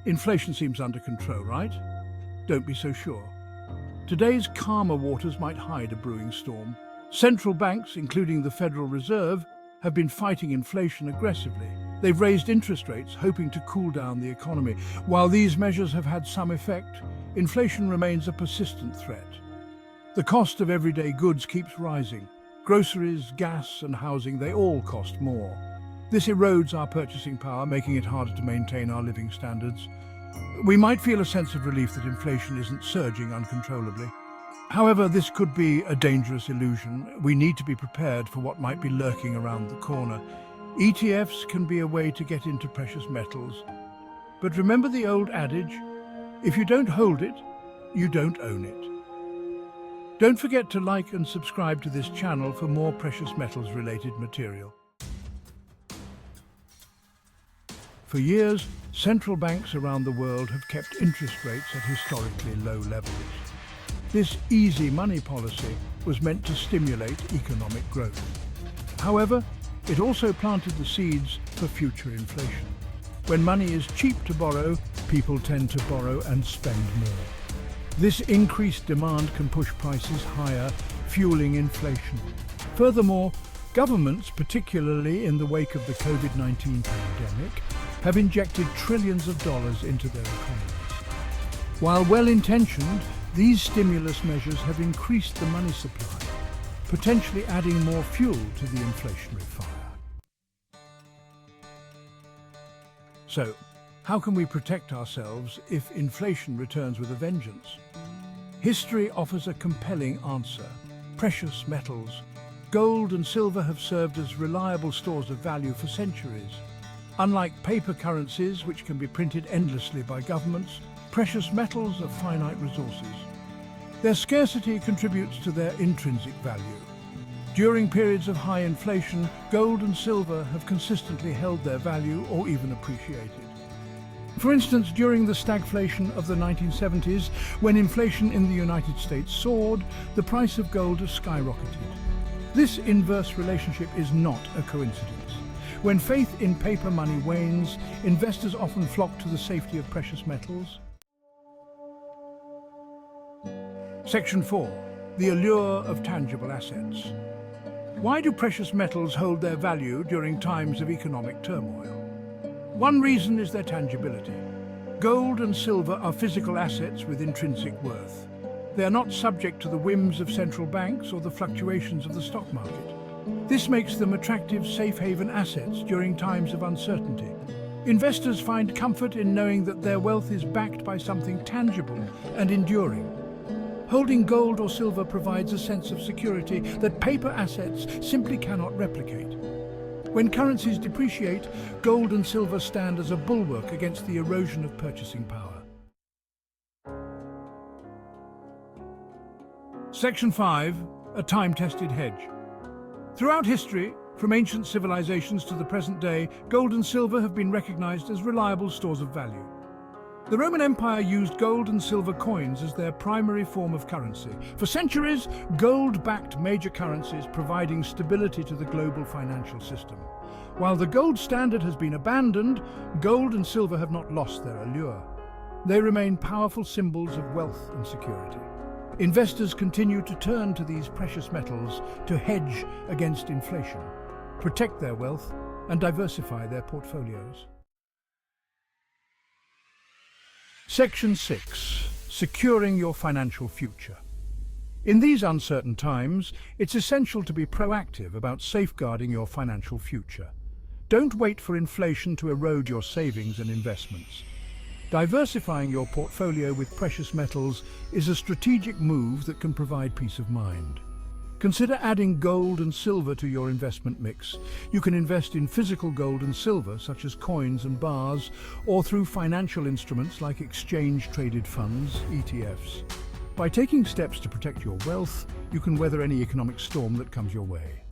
Inflation seems under control, right? Don't be so sure. Today's calmer waters might hide a brewing storm. Central banks, including the Federal Reserve, have been fighting inflation aggressively. They've raised interest rates, hoping to cool down the economy. While these measures have had some effect, inflation remains a persistent threat. The cost of everyday goods keeps rising. Groceries, gas and housing, they all cost more. This erodes our purchasing power, making it harder to maintain our living standards. We might feel a sense of relief that inflation isn't surging uncontrollably. However, this could be a dangerous illusion. We need to be prepared for what might be lurking around the corner. ETFs can be a way to get into precious metals. But remember the old adage, if you don't hold it, you don't own it. Don't forget to like and subscribe to this channel for more precious metals related material. For years, central banks around the world have kept interest rates at historically low levels. This easy money policy was meant to stimulate economic growth. However, it also planted the seeds for future inflation. When money is cheap to borrow, people tend to borrow and spend more. This increased demand can push prices higher, fueling inflation. Furthermore, governments, particularly in the wake of the COVID-19 pandemic, have injected trillions of dollars into their economies. While well-intentioned, these stimulus measures have increased the money supply, potentially adding more fuel to the inflationary fire. So, how can we protect ourselves if inflation returns with a vengeance? History offers a compelling answer. Precious metals. Gold and silver have served as reliable stores of value for centuries. Unlike paper currencies, which can be printed endlessly by governments, precious metals are finite resources. Their scarcity contributes to their intrinsic value. During periods of high inflation, gold and silver have consistently held their value or even appreciated. For instance, during the stagflation of the 1970s, when inflation in the United States soared, the price of gold has skyrocketed. This inverse relationship is not a coincidence. When faith in paper money wanes, investors often flock to the safety of precious metals. Section 4. The allure of tangible assets. Why do precious metals hold their value during times of economic turmoil? One reason is their tangibility. Gold and silver are physical assets with intrinsic worth. They are not subject to the whims of central banks or the fluctuations of the stock market. This makes them attractive safe haven assets during times of uncertainty. Investors find comfort in knowing that their wealth is backed by something tangible and enduring. Holding gold or silver provides a sense of security that paper assets simply cannot replicate. When currencies depreciate, gold and silver stand as a bulwark against the erosion of purchasing power. Section 5. A time-tested hedge. Throughout history, from ancient civilizations to the present day, gold and silver have been recognized as reliable stores of value. The Roman Empire used gold and silver coins as their primary form of currency. For centuries, gold backed major currencies, providing stability to the global financial system. While the gold standard has been abandoned, gold and silver have not lost their allure. They remain powerful symbols of wealth and security. Investors continue to turn to these precious metals to hedge against inflation, protect their wealth, and diversify their portfolios. Section 6. Securing your financial future. In these uncertain times, it's essential to be proactive about safeguarding your financial future. Don't wait for inflation to erode your savings and investments. Diversifying your portfolio with precious metals is a strategic move that can provide peace of mind. Consider adding gold and silver to your investment mix. You can invest in physical gold and silver, such as coins and bars, or through financial instruments like exchange-traded funds, ETFs. By taking steps to protect your wealth, you can weather any economic storm that comes your way.